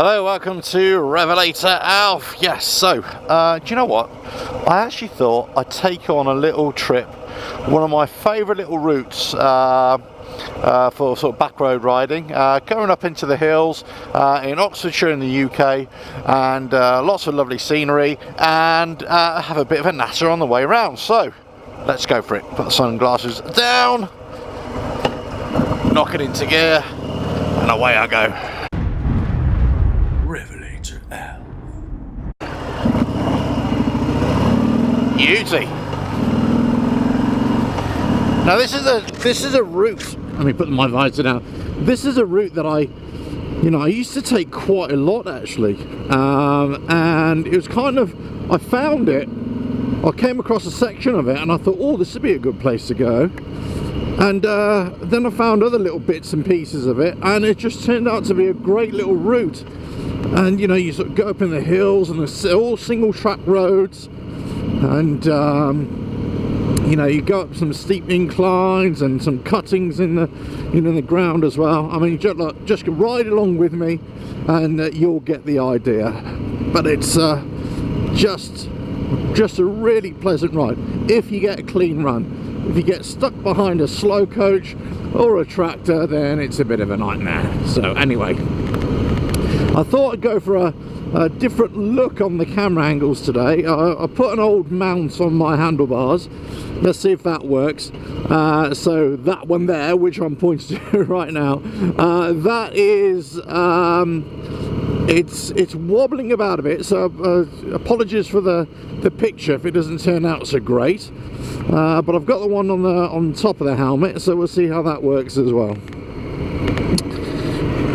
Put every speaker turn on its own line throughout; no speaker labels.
Hello, welcome to RevelatorAlf. Yes, so, do you know what? I actually thought I'd take on a little trip, one of my favourite little routes for sort of back road riding, going up into the hills in Oxfordshire in the UK, and lots of lovely scenery, and have a bit of a natter on the way around. So, let's go for it. Put the sunglasses down, knock it into gear, and away I go. RevelatorAlf. Beauty. Now this is a route. Let me put my visor down. This is a route that I used to take quite a lot actually, and it was kind of, I found it. I came across a section of it and I thought, oh, this would be a good place to go. And then I found other little bits and pieces of it, and it just turned out to be a great little route. And you sort of go up in the hills, and there's all single track roads, and you go up some steep inclines and some cuttings in the ground as well. I mean, just ride along with me, and you'll get the idea. But it's just a really pleasant ride if you get a clean run. If you get stuck behind a slow coach or a tractor, then it's a bit of a nightmare. So anyway, I thought I'd go for a different look on the camera angles today. I put an old mount on my handlebars. Let's see if that works. So that one there, which I'm pointing to right now, that is it's wobbling about a bit, so apologies for the picture if it doesn't turn out so great, but I've got the one on top of the helmet, so we'll see how that works as well.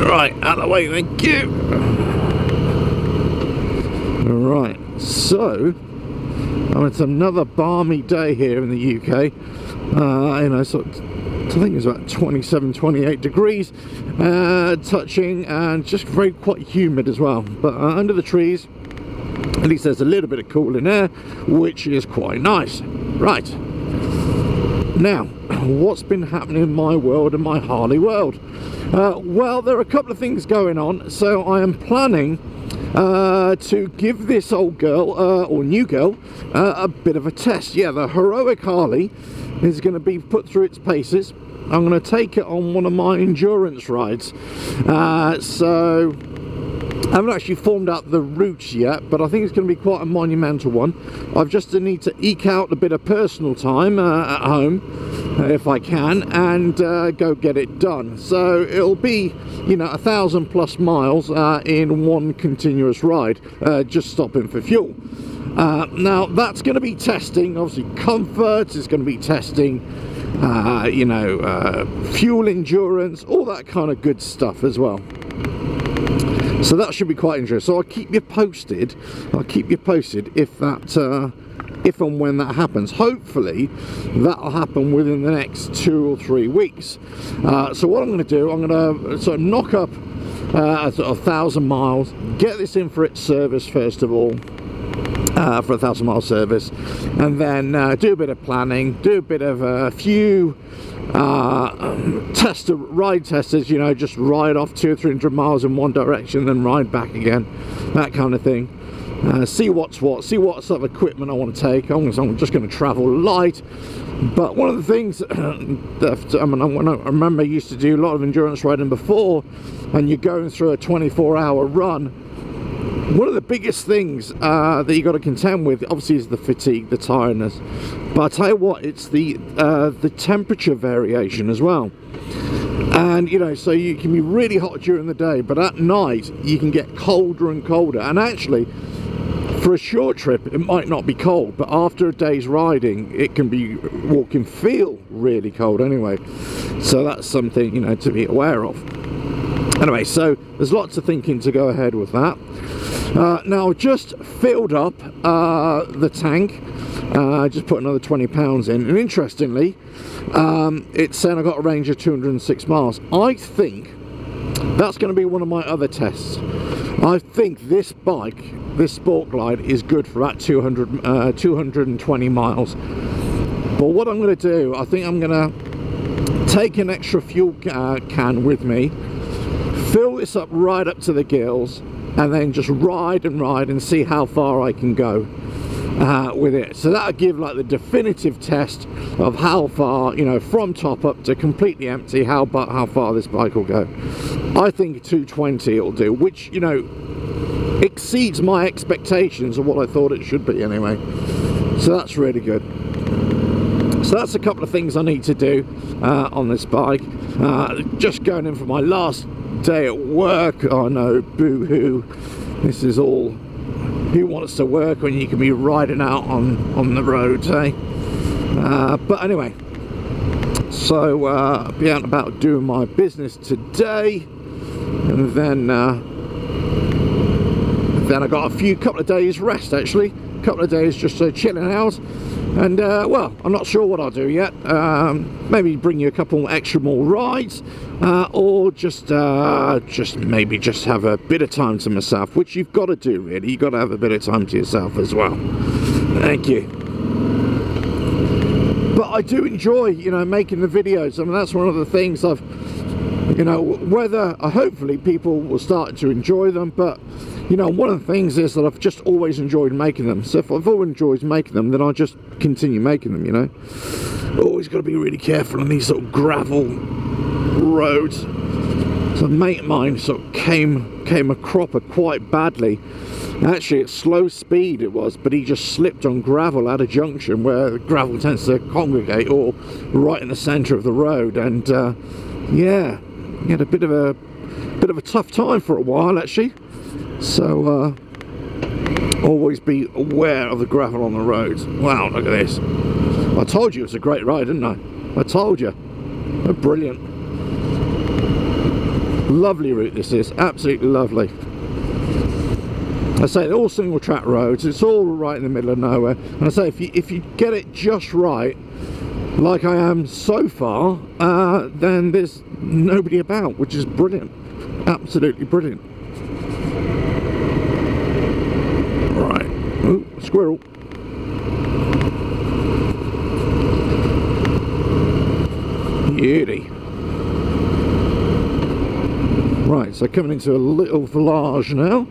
Right, out of the way, thank you. Right, so it's another balmy day here in the UK. So I think it's about 27-28 degrees, touching, and just quite humid as well. But under the trees, at least there's a little bit of cooling air, which is quite nice. Right, now, what's been happening in my world and my Harley world? Well, there are a couple of things going on. So I am planning to give this old girl, or new girl, a bit of a test. Yeah, the heroic Harley is going to be put through its paces. I'm going to take it on one of my endurance rides. So I haven't actually formed out the routes yet, but I think it's going to be quite a monumental one. I've just need to eke out a bit of personal time at home, if I can, and go get it done. So it'll be 1,000+ miles in one continuous ride, just stopping for fuel. Now that's going to be testing, obviously, comfort. It's going to be testing fuel endurance, all that kind of good stuff as well. So that should be quite interesting. So I'll keep you posted. If and when that happens. Hopefully that'll happen within the next 2 or 3 weeks. So what I'm going to do, I'm going to sort of knock up sort of 1,000 miles, get this in for its service first of all, for a 1,000-mile service, and then do a bit of planning, do a bit of a few ride testers, just ride off 200 or 300 miles in one direction, then ride back again, that kind of thing. See what's what, see what sort of equipment I want to take. I'm just going to travel light. But one of the things that I remember I used to do a lot of endurance riding before, and you're going through a 24-hour run, one of the biggest things that you got to contend with, obviously, is the fatigue, the tiredness. But I tell you what, it's the temperature variation as well. And so you can be really hot during the day, but at night you can get colder and colder. And actually, for a short trip, it might not be cold, but after a day's riding, it can feel really cold anyway. So that's something to be aware of. Anyway, so there's lots of thinking to go ahead with that. Now, just filled up the tank. Just put another 20 pounds in, and interestingly, it's saying I got a range of 206 miles. I think that's going to be one of my other tests. I think this bike, this Sport Glide, is good for about 220 miles. But what I'm going to do, I think I'm going to take an extra fuel can with me, fill this up right up to the gills, and then just ride and see how far I can go with it. So that'll give like the definitive test of how far, you know, from top up to completely empty, how far this bike will go. I think 220 it'll do, which, you know, exceeds my expectations of what I thought it should be anyway. So that's really good. So that's a couple of things I need to do on this bike. Just going in for my last day at work. Oh no, boo-hoo. This is all, who wants to work when you can be riding out on the roads, eh? But anyway, so I'll be out and about doing my business today, and then I got a couple of days rest, actually. A couple of days just chilling out. And well, I'm not sure what I'll do yet. Maybe bring you a couple extra more rides, or just maybe just have a bit of time to myself, which you've got to do, really. You've got to have a bit of time to yourself as well. Thank you. But I do enjoy, you know, making the videos. I mean, that's one of the things I've, you know, whether hopefully people will start to enjoy them, but you know, one of the things is that I've just always enjoyed making them. So if I've always enjoyed making them, then I'll just continue making them, you know. Always got to be really careful on these sort of gravel roads. So a mate of mine sort of came a cropper quite badly. Actually, at slow speed it was, but he just slipped on gravel at a junction where the gravel tends to congregate, or right in the centre of the road. And yeah, he had a bit of a tough time for a while, actually. So always be aware of the gravel on the roads. Wow, look at this. I told you it was a great ride, didn't I? I told you. Oh, brilliant. Lovely route this is, absolutely lovely. I say they're all single track roads, it's all right in the middle of nowhere. And I say if you get it just right, like I am so far, then there's nobody about, which is brilliant. Absolutely brilliant. Right. Ooh, squirrel. Beauty. Right, so coming into a little village now.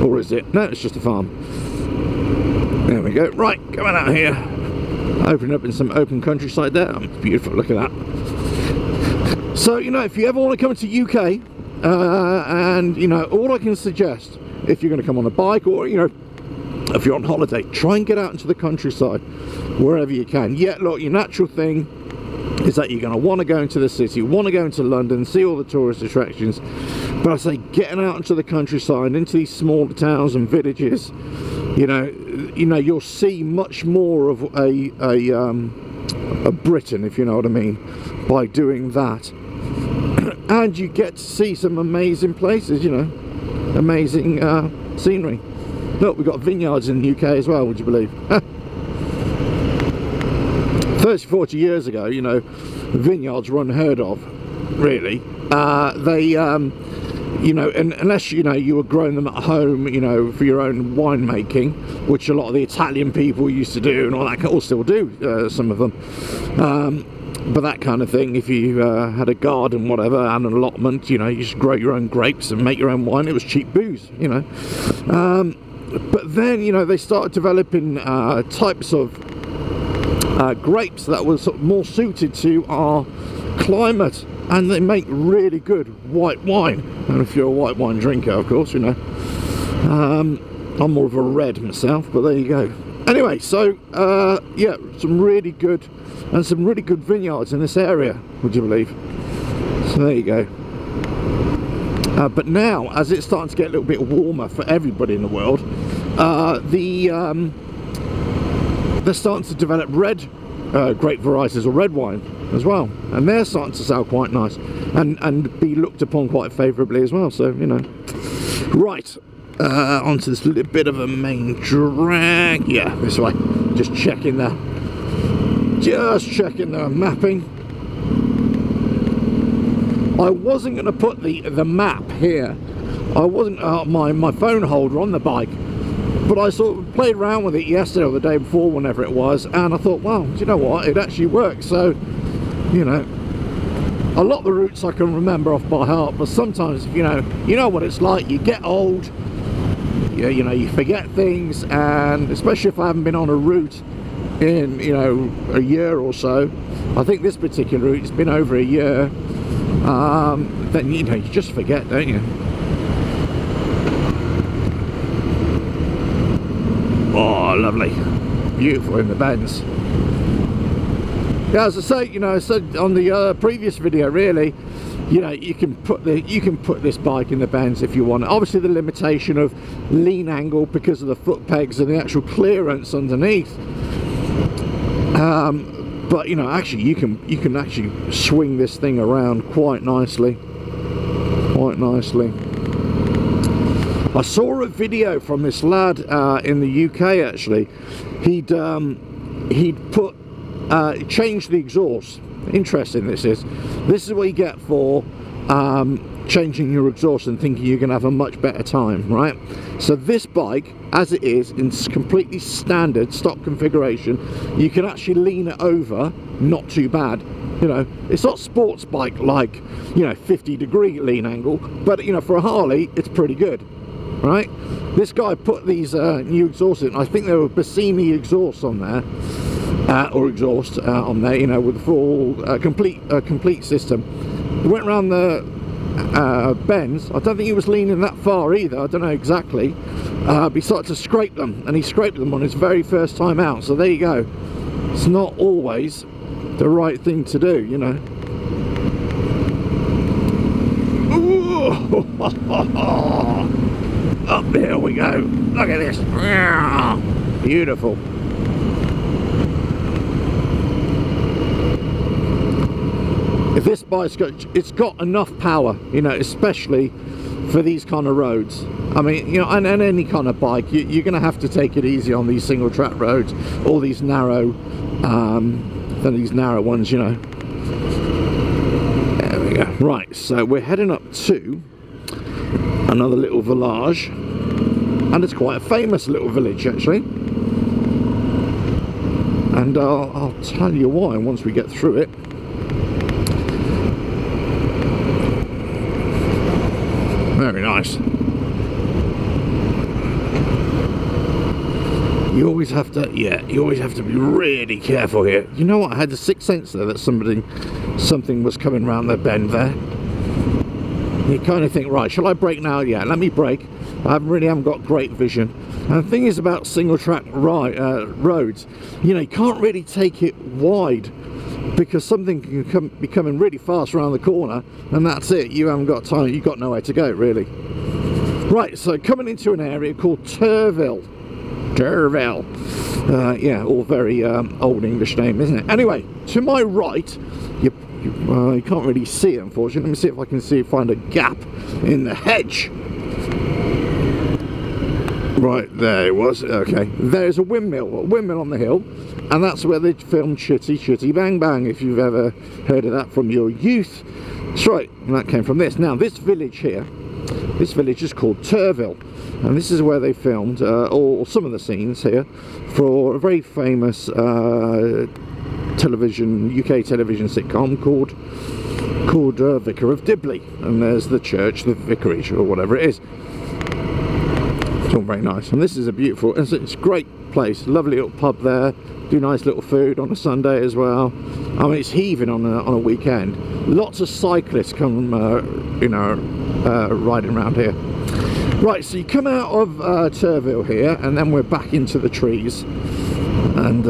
Or is it? No, it's just a farm. There we go. Right, coming out here. Opening up in some open countryside there. Oh, beautiful, look at that. So, you know, if you ever want to come to UK, and, you know, all I can suggest, if you're going to come on a bike, or, you know, if you're on holiday, try and get out into the countryside wherever you can. Yeah, look, your natural thing is that you're going to want to go into the city, want to go into London, see all the tourist attractions. But I say getting out into the countryside, into these smaller towns and villages, you know, you'll see much more of a Britain, if you know what I mean, by doing that. And you get to see some amazing places, you know, amazing scenery. Look, we've got vineyards in the UK as well, would you believe? 30, 40 years ago, you know, vineyards were unheard of, really. You know, and unless, you know, you were growing them at home, you know, for your own winemaking, which a lot of the Italian people used to do, and all that, all still do, some of them. But that kind of thing, if you had a garden, whatever, and an allotment, you know, you just grow your own grapes and make your own wine. It was cheap booze, you know. But then, you know, they started developing types of grapes that were sort of more suited to our climate, and they make really good white wine. And if you're a white wine drinker, of course, you know. I'm more of a red myself, but there you go. Anyway, so yeah, some really good vineyards in this area, would you believe? So there you go. But now, as it's starting to get a little bit warmer for everybody in the world, they're starting to develop red grape varieties or red wine as well, and they're starting to sell quite nice and be looked upon quite favourably as well. So, you know, right, onto this little bit of a main drag. Yeah, this way. Just checking the mapping. I wasn't going to put the map here. I wasn't my phone holder on the bike, but I sort of played around with it yesterday or the day before, whenever it was, and I thought, well, do you know what? It actually works. So, you know, a lot of the routes I can remember off by heart, but sometimes, you know what it's like. You get old, you know, you forget things, and especially if I haven't been on a route in, you know, a year or so. I think this particular route has been over a year. Then, you know, you just forget, don't you? Oh, lovely, beautiful in the bends. Yeah, as I say, you know, I said on the previous video, really, you know, you can put this bike in the bends if you want. Obviously, the limitation of lean angle because of the foot pegs and the actual clearance underneath. But you know, actually, you can actually swing this thing around quite nicely. Quite nicely. I saw a video from this lad in the UK. Actually, he'd put changed the exhaust. Interesting. This is what you get for changing your exhaust and thinking you're going to have a much better time, right? So this bike, as it is in completely standard stock configuration, you can actually lean it over, not too bad. You know, it's not sports bike like, you know, 50-degree lean angle, but you know, for a Harley, it's pretty good, right? This guy put these new exhausts in. I think they were Bassini exhausts on there. Or exhaust on there, you know, with the full complete system. He went around the bends. I don't think he was leaning that far either. I don't know exactly. But he started to scrape them, and he scraped them on his very first time out. So there you go. It's not always the right thing to do, you know. Ooh. Up there we go. Look at this. Beautiful. If this bike's it's got enough power, you know, especially for these kind of roads. I mean, you know, and any kind of bike, you're going to have to take it easy on these single track roads, all these narrow, ones, you know. There we go. Right, so we're heading up to another little village, and it's quite a famous little village actually. And I'll tell you why once we get through it. Very nice. You always have to, you always have to be really careful here. You know what? I had the sixth sense there that something was coming round the bend there. You kind of think, right, shall I brake now? Yeah, let me brake. I haven't got great vision. And the thing is about single track roads, you know, you can't really take it wide, because something can be coming really fast around the corner, and that's it. You haven't got time. You've got nowhere to go, really. Right, so coming into an area called Turville. Yeah, all very old English name, isn't it? Anyway, to my right, you can't really see it, unfortunately. Let me see if I can find a gap in the hedge. Right, there it was. Okay, there's a windmill on the hill, and that's where they filmed Chitty Chitty Bang Bang, if you've ever heard of that from your youth. That's right, and that came from this. Now, this village here, this village is called Turville, and this is where they filmed all some of the scenes here for a very famous UK television sitcom called Vicar of Dibley, and there's the church, the vicarage, or whatever it is. It's all very nice, and this is a beautiful, it's a great place, lovely little pub there, do nice little food on a Sunday as well. I mean, it's heaving on a weekend. Lots of cyclists come, you know, riding around here. Right, so you come out of Turville here, and then we're back into the trees, and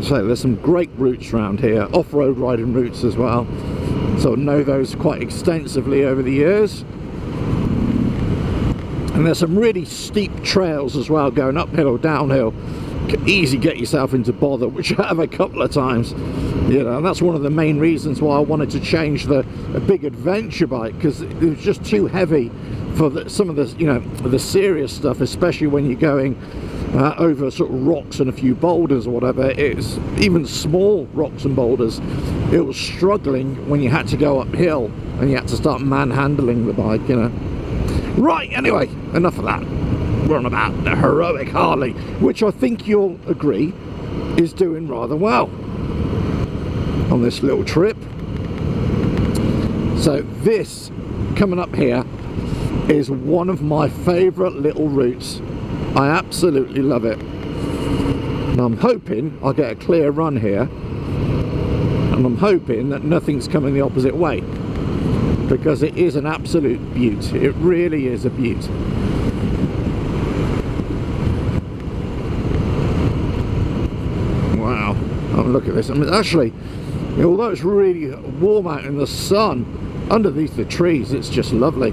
so there's some great routes around here, off-road riding routes as well, so I know those quite extensively over the years. And there's some really steep trails as well, going uphill or downhill. You can easily get yourself into bother, which I have a couple of times, you know, and that's one of the main reasons why I wanted to change a big adventure bike, because it was just too heavy for some of the, you know, the serious stuff, especially when you're going over sort of rocks and a few boulders or whatever. It's even small rocks and boulders. It was struggling when you had to go uphill and you had to start manhandling the bike, you know. Right, anyway, enough of that. We're on about the heroic Harley, which I think you'll agree is doing rather well on this little trip. So this coming up here is one of my favorite little routes. I absolutely love it, and I'm hoping I'll get a clear run here, and I'm hoping that nothing's coming the opposite way, because it is an absolute beaut. It really is a beaut. Wow, oh, look at this. I mean, actually, although it's really warm out in the sun, underneath the trees it's just lovely,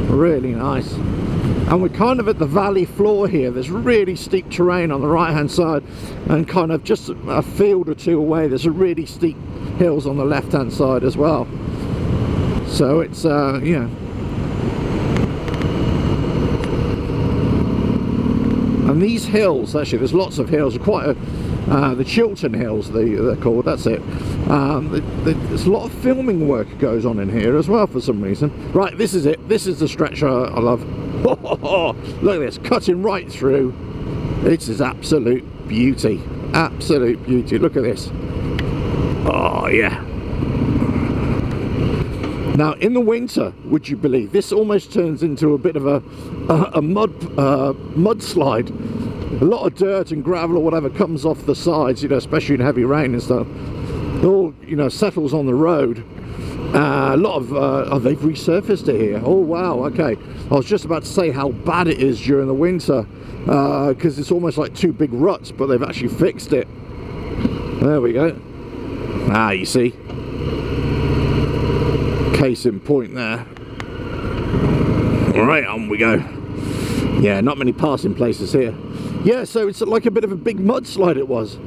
really nice. And we're kind of at the valley floor here. There's really steep terrain on the right hand side, and kind of just a field or two away there's a really steep hills on the left hand side as well. So it's yeah. And these hills, actually there's lots of hills, quite a the Chiltern Hills they're called, that's it. There's a lot of filming work goes on in here as well for some reason. Right, this is it. This is the stretch I love. Look at this, cutting right through. This is absolute beauty. Absolute beauty. Look at this. Oh yeah. Now in the winter, would you believe, this almost turns into a bit of a mudslide. A lot of dirt and gravel or whatever comes off the sides, you know, especially in heavy rain and stuff. It all, you know, settles on the road. A lot of oh, they've resurfaced it here. Oh wow, okay. I was just about to say how bad it is during the winter, because it's almost like two big ruts, but they've actually fixed it. There we go. Ah, you see, case in point there. All right, on we go. Yeah, not many passing places here. Yeah, so it's like a bit of a big mudslide it was.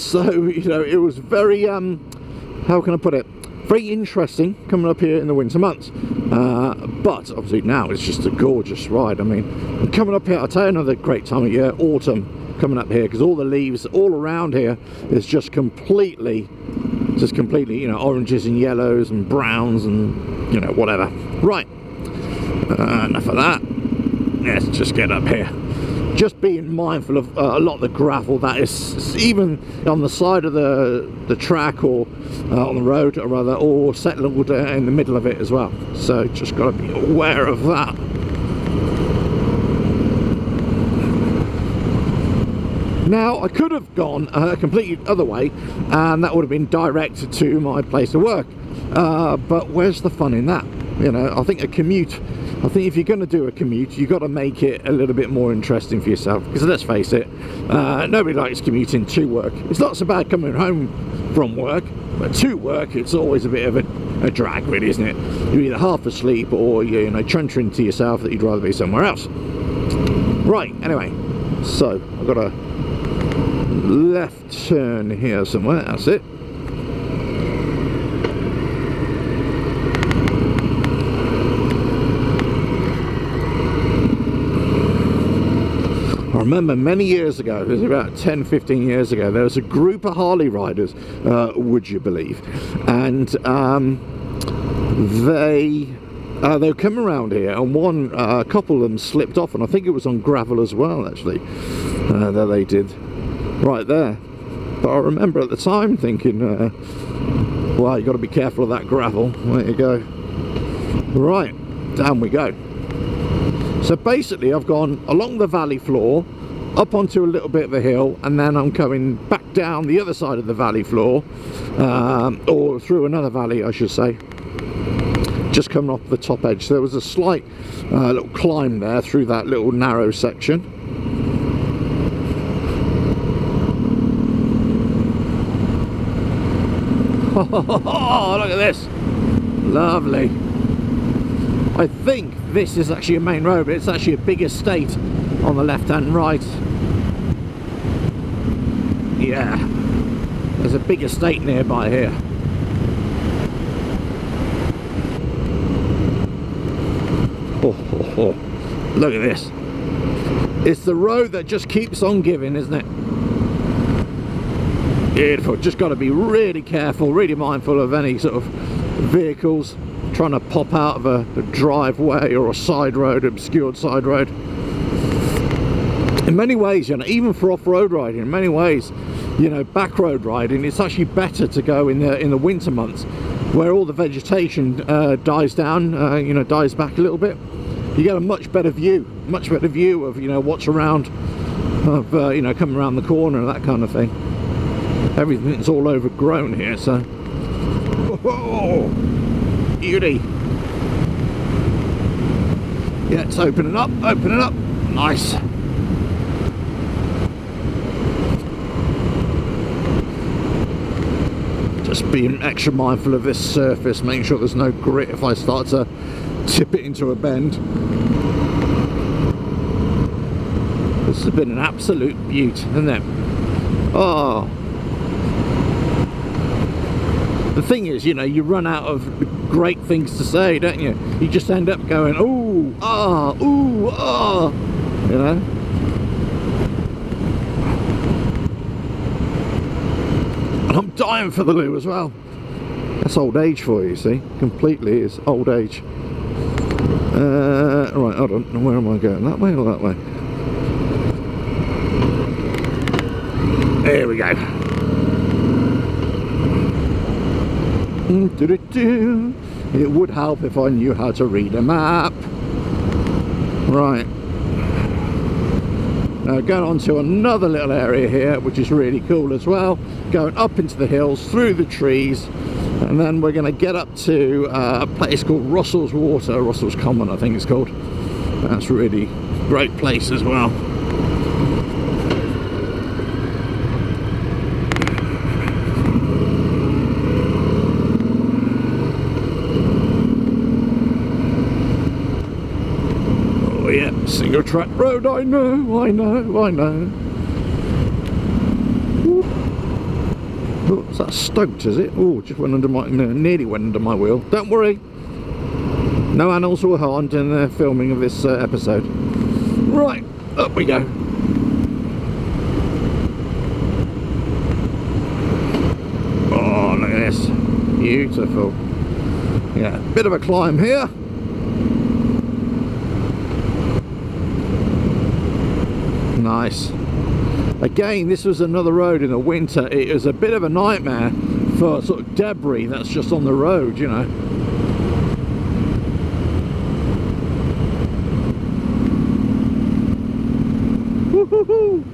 So, you know, it was very, how can I put it? Very interesting coming up here in the winter months. But obviously now it's just a gorgeous ride. I mean, coming up here, I'll tell you another great time of year, autumn, coming up here, because all the leaves all around here is just completely, you know, oranges and yellows and browns and, you know, whatever. Right, enough of that. Let's just get up here. Just being mindful of a lot of the gravel that is even on the side of the track, or on the road, or rather, or settled in the middle of it as well. So just got to be aware of that. Now I could have gone a completely other way, and that would have been direct to my place of work. But where's the fun in that? You know, I think a commute. I think if you're going to do a commute, you've got to make it a little bit more interesting for yourself, because let's face it, nobody likes commuting to work. It's not so bad coming home from work, but to work it's always a bit of a drag, really, isn't it? You're either half asleep, or you're, you know, chuntering to yourself that you'd rather be somewhere else. Right, anyway, so I've got a left turn here somewhere, that's it. I remember many years ago, it was about 10-15 years ago, there was a group of Harley riders, would you believe, and they would come around here, and a couple of them slipped off, and I think it was on gravel as well, actually, that they did right there. But I remember at the time thinking, well, you got to be careful of that gravel. There you go. Right, down we go. So basically I've gone along the valley floor, up onto a little bit of a hill, and then I'm coming back down the other side of the valley floor, or through another valley I should say, just coming off the top edge. So there was a slight little climb there through that little narrow section. Oh, look at this, lovely. I think this is actually a main road, but it's actually a big estate on the left and right. Yeah, there's a big estate nearby here. Look at this. It's the road that just keeps on giving, isn't it? Beautiful. Just got to be really careful, really mindful of any sort of vehicles trying to pop out of a driveway or a side road, obscured side road. In many ways, you know, even for off-road riding, in many ways, you know, back road riding, it's actually better to go in the winter months, where all the vegetation dies down, you know, dies back a little bit, you get a much better view of, you know, what's around, of you know, coming around the corner and that kind of thing. Everything's all overgrown here, so whoa, beauty. Yeah, it's opening up, nice. Just being extra mindful of this surface, making sure there's no grit if I start to tip it into a bend. This has been an absolute beaut, isn't it? Oh, the thing is, you know, you run out of great things to say, don't you? You just end up going, ooh, ah, you know. And I'm dying for the loo as well. That's old age for you, see? Completely is old age. Right, hold on. Where am I going? That way or that way? There we go. It would help if I knew how to read a map. Right. Now going on to another little area here, which is really cool as well. Going up into the hills, through the trees, and then we're going to get up to a place called Russell's Water, Russell's Common I think it's called. That's a really great place as well. Oh yeah, single track road, I know. Oh, is that stoked, is it? Oh, just went under my, no, nearly went under my wheel. Don't worry, no animals were harmed in the filming of this episode. Right, up we go. Oh, look at this, beautiful. Yeah, bit of a climb here. Nice. Again, this was another road in the winter. It was a bit of a nightmare for sort of debris that's just on the road, you know. Woo-hoo-hoo.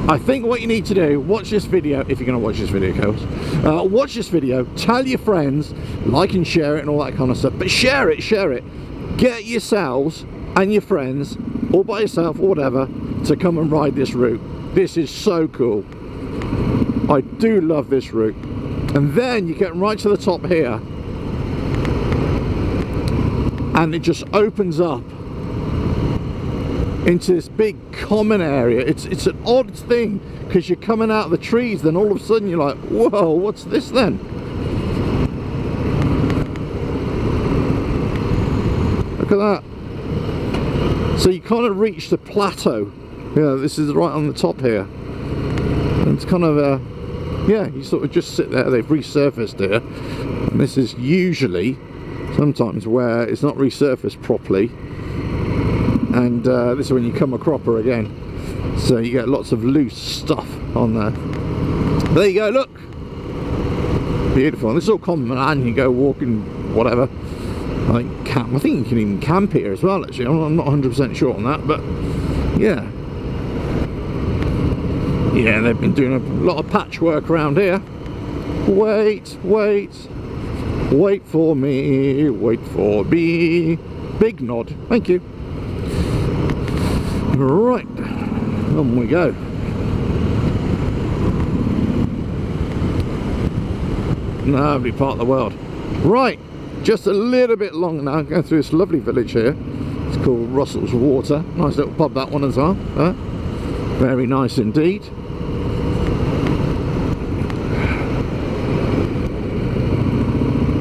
I think what you need to do, watch this video, if you're going to watch this video, Coles. Watch this video, tell your friends, like and share it and all that kind of stuff. But share it. Get yourselves and your friends, or by yourself or whatever, to come and ride this route. This is so cool. I do love this route. And then you get right to the top here, and it just opens up into this big common area. It's an odd thing, because you're coming out of the trees, then all of a sudden you're like, whoa, what's this then? Look at that. So you kind of reach the plateau. Yeah, this is right on the top here. And it's kind of yeah, you sort of just sit there. They've resurfaced here. And this is usually, sometimes, where it's not resurfaced properly. And this is when you come a cropper again. So you get lots of loose stuff on there. There you go, look. Beautiful. And this is all common land. You can go walking, whatever. Like camp. I think you can even camp here as well, actually. I'm not 100% sure on that, but yeah. Yeah, they've been doing a lot of patchwork around here. Wait for me, big nod, thank you. Right, on we go. Lovely part of the world. Right, just a little bit long now, going through this lovely village here. It's called Russell's Water. Nice little pub, that one as well. Very nice indeed.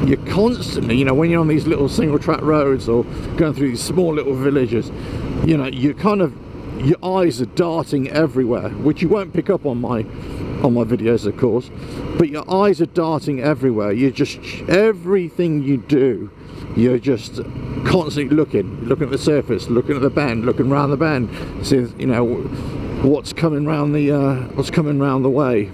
You're constantly, you know, when you're on these little single track roads or going through these small little villages, you know, you kind of, your eyes are darting everywhere, which you won't pick up on my videos, of course, but your eyes are darting everywhere. You're just, everything you do, you're just constantly looking at the surface, looking at the bend, looking around the bend, see, you know, what's coming round the way.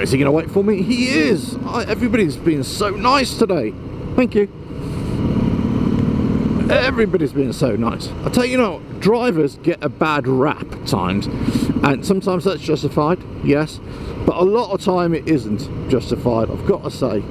is he going to wait for me? He is. Everybody's been so nice today. Thank you. Everybody's been so nice. I tell you what, drivers get a bad rap at times, and sometimes that's justified, yes, but a lot of time it isn't justified, I've got to say.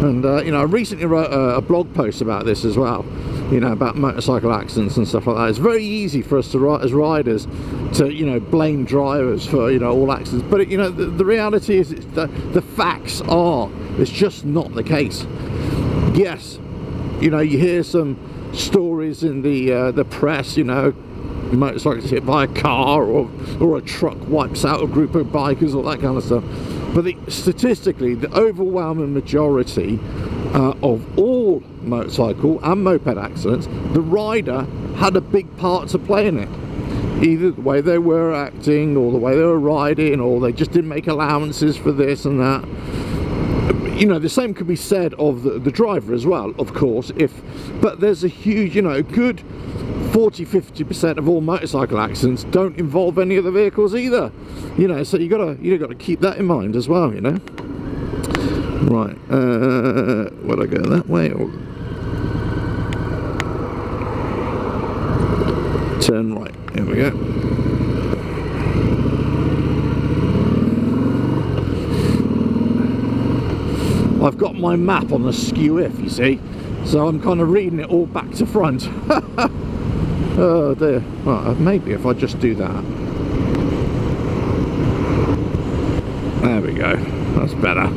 And you know, I recently wrote a blog post about this as well, you know, about motorcycle accidents and stuff like that. It's very easy for us to write as riders to, you know, blame drivers for, you know, all accidents, but you know, the reality is the facts are it's just not the case. Yes, you know, you hear some stories in the press, you know, motorcyclists hit by a car, or a truck wipes out a group of bikers, all that kind of stuff. But statistically, the overwhelming majority of all motorcycle and moped accidents, the rider had a big part to play in it. Either the way they were acting, or the way they were riding, or they just didn't make allowances for this and that. You know, the same could be said of the driver as well, of course, but there's a huge, you know, good 40–50% of all motorcycle accidents don't involve any of the vehicles either, you know, so you gotta keep that in mind as well, you know. Right, would I go that way or turn right? Here we go. I've got my map on the skew if, you see, so I'm kind of reading it all back to front. Oh dear. Well, maybe if I just do that. There we go. That's better.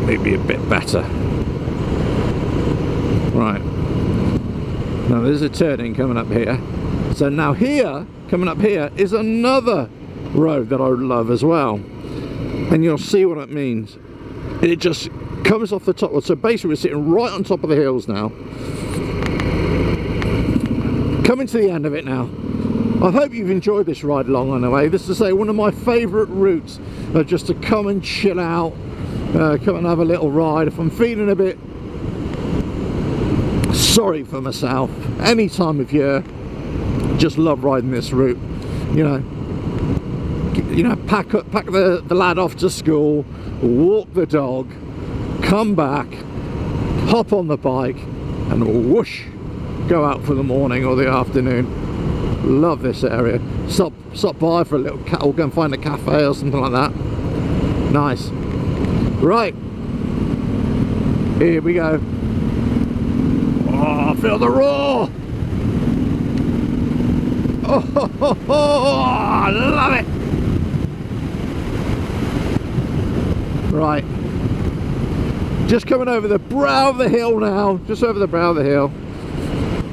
Maybe a bit better. Right. Now there's a turning coming up here. So now here, coming up here, is another road that I love as well. And you'll see what it means. It just comes off the top. So basically we're sitting right on top of the hills now. Coming to the end of it now. I hope you've enjoyed this ride along on the way. This is, say, one of my favourite routes, just to come and chill out, come and have a little ride. If I'm feeling a bit sorry for myself, any time of year, just love riding this route. You know, pack the lad off to school, walk the dog, come back, hop on the bike, and whoosh, go out for the morning or the afternoon. Love this area. Stop by for a little or go and find a cafe or something like that. Nice. Right, here we go. Oh, feel the roar. Oh, I love it. Right, just coming over the brow of the hill now, just over the brow of the hill,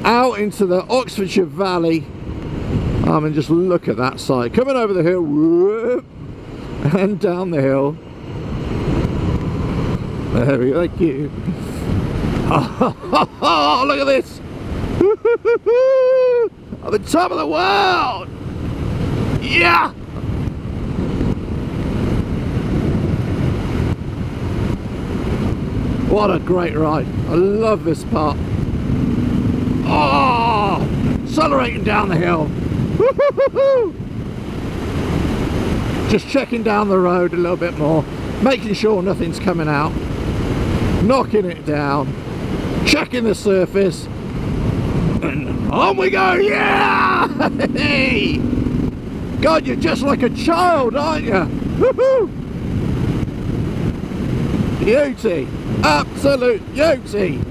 out into the Oxfordshire Valley. And just look at that side, coming over the hill, whoop, and down the hill. There we go, thank you. Oh, look at this. At the top of the world. Yeah. What a great ride. I love this part. Oh, accelerating down the hill. Just checking down the road a little bit more, making sure nothing's coming out, knocking it down, checking the surface, and on we go. Yeah. Hey. God, you're just like a child, aren't you? Beauty. Absolute beauty.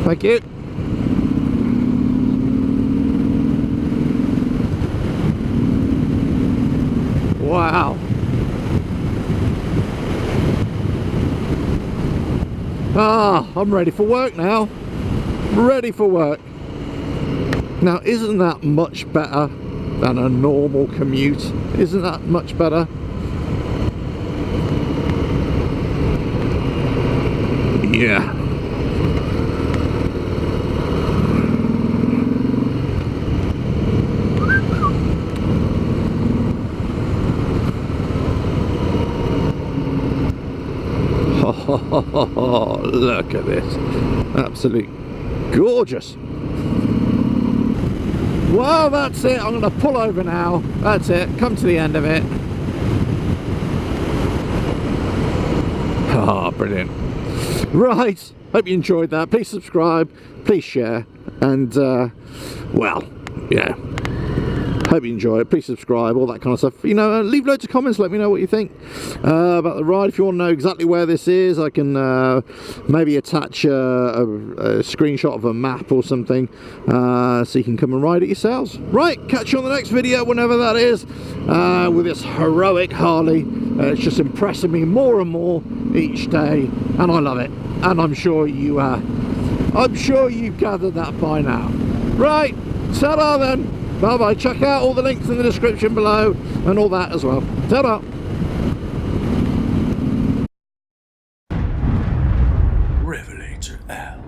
Thank you. Wow. Ah, I'm ready for work now. Ready for work. Now, isn't that much better than a normal commute? Isn't that much better? Yeah. Oh, look at this. Absolutely gorgeous. Well, that's it. I'm going to pull over now. That's it. Come to the end of it. Ah, brilliant. Right. Hope you enjoyed that. Please subscribe. Please share. And, well, yeah. Hope you enjoy it. Please subscribe, all that kind of stuff. You know, leave loads of comments. Let me know what you think about the ride. If you want to know exactly where this is, I can maybe attach a screenshot of a map or something, so you can come and ride it yourselves. Right, catch you on the next video, whenever that is, with this heroic Harley. It's just impressing me more and more each day, and I love it. And I'm sure you gathered that by now. Right, ta-da then. Bye bye. Check out all the links in the description below and all that as well. Ta-da. RevelatorAlf.